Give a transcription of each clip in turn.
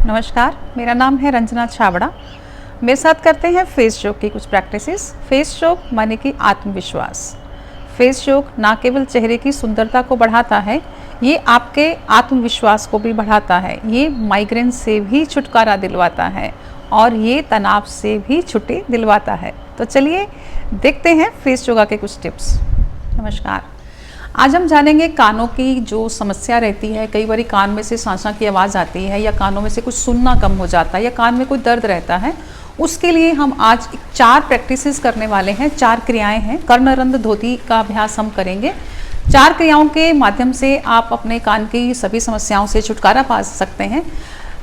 नमस्कार, मेरा नाम है रंजना छाबड़ा। मेरे साथ करते हैं फेस योग की कुछ प्रैक्टिसेस। फेस योग माने कि आत्मविश्वास। फेस योग ना केवल चेहरे की सुंदरता को बढ़ाता है, ये आपके आत्मविश्वास को भी बढ़ाता है। ये माइग्रेन से भी छुटकारा दिलवाता है और ये तनाव से भी छुट्टी दिलवाता है। तो चलिए देखते हैं फेस योगा के कुछ टिप्स। नमस्कार, आज हम जानेंगे कानों की जो समस्या रहती है। कई बार कान में से सांसा की आवाज़ आती है या कानों में से कुछ सुनना कम हो जाता है या कान में कोई दर्द रहता है। उसके लिए हम आज 4 प्रैक्टिसेस करने वाले हैं। 4 क्रियाएं हैं। कर्णरंध्र धोती का अभ्यास हम करेंगे। 4 क्रियाओं के माध्यम से आप अपने कान की सभी समस्याओं से छुटकारा पा सकते हैं।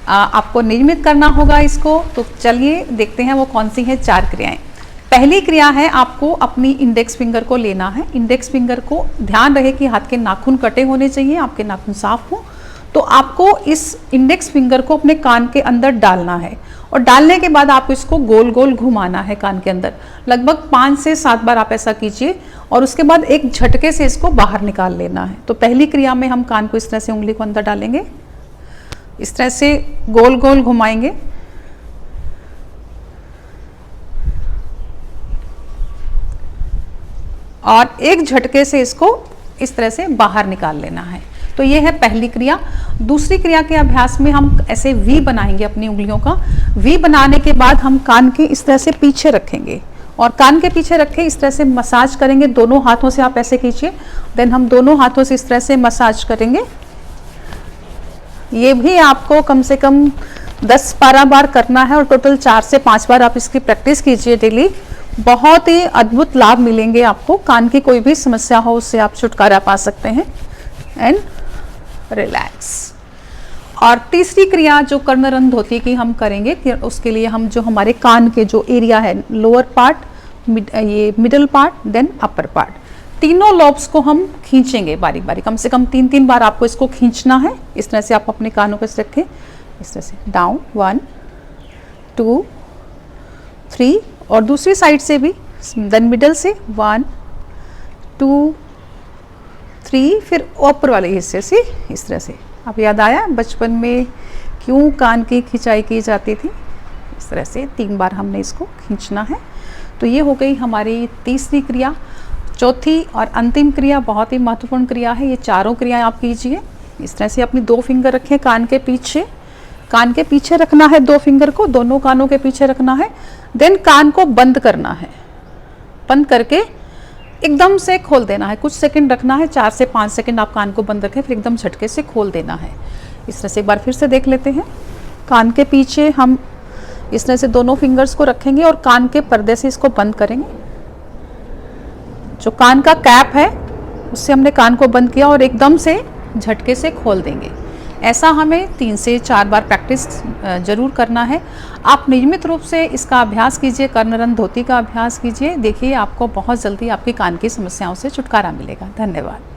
आपको नियमित करना होगा इसको। तो चलिए देखते हैं वो कौन सी हैं 4 क्रियाएं। पहली क्रिया है, आपको अपनी इंडेक्स फिंगर को लेना है। इंडेक्स फिंगर को ध्यान रहे कि हाथ के नाखून कटे होने चाहिए, आपके नाखून साफ हो। तो आपको इस इंडेक्स फिंगर को अपने कान के अंदर डालना है और डालने के बाद आपको इसको गोल गोल घुमाना है कान के अंदर। लगभग 5 से 7 बार आप ऐसा कीजिए और उसके बाद एक झटके से इसको बाहर निकाल लेना है। तो पहली क्रिया में हम कान को इस तरह से उंगली को अंदर डालेंगे, इस तरह से गोल गोल घुमाएंगे और एक झटके से इसको इस तरह से बाहर निकाल लेना है। तो ये है पहली क्रिया। दूसरी क्रिया के अभ्यास में हम ऐसे वी बनाएंगे अपनी उंगलियों का। वी बनाने के बाद हम कान के इस तरह से पीछे रखेंगे और कान के पीछे रखे इस तरह से मसाज करेंगे। दोनों हाथों से आप ऐसे कीजिए। देन हम दोनों हाथों से इस तरह से मसाज करेंगे। ये भी आपको कम से कम 10-12 बार करना है और टोटल 4 से 5 बार आप इसकी प्रैक्टिस कीजिए डेली। बहुत ही अद्भुत लाभ मिलेंगे आपको। कान की कोई भी समस्या हो उससे आप छुटकारा पा सकते हैं। And relax. और तीसरी क्रिया जो कर्णरंध्र धोती की हम करेंगे, उसके लिए हम जो हमारे कान के जो एरिया है, लोअर पार्ट, ये middle part, then upper part, तीनों लॉब्स को हम खींचेंगे बारी बारी। कम से कम 3-3 बार आपको इसको खींचना है। इस तरह से आप अपने कानों पर रखें, इस तरह से डाउन 1 2 3 और दूसरी साइड से भी, देन मिडल से 1 2 3, फिर ऊपर वाले हिस्से से इस तरह से। अब याद आया बचपन में क्यों कान की खिंचाई की जाती थी। इस तरह से 3 बार हमने इसको खींचना है। तो ये हो गई हमारी तीसरी क्रिया। चौथी और अंतिम क्रिया बहुत ही महत्वपूर्ण क्रिया है। ये चारों क्रियाएं आप कीजिए। इस तरह से अपनी 2 फिंगर रखें कान के पीछे। कान के पीछे रखना है 2 फिंगर को, दोनों कानों के पीछे रखना है। देन कान को बंद करना है। बंद करके एकदम से खोल देना है। कुछ सेकंड रखना है, 4 से 5 सेकंड आप कान को बंद रखें, फिर एकदम झटके से खोल देना है। इस तरह से एक बार फिर से देख लेते हैं। कान के पीछे हम इस तरह से दोनों फिंगर्स को रखेंगे और कान के पर्दे से इसको बंद करेंगे। जो कान का कैप है उससे हमने कान को बंद किया और एकदम से झटके से खोल देंगे। ऐसा हमें 3 से 4 बार प्रैक्टिस जरूर करना है। आप नियमित रूप से इसका अभ्यास कीजिए, कर्णरंध्र धोती का अभ्यास कीजिए। देखिए आपको बहुत जल्दी आपकी कान की समस्याओं से छुटकारा मिलेगा। धन्यवाद।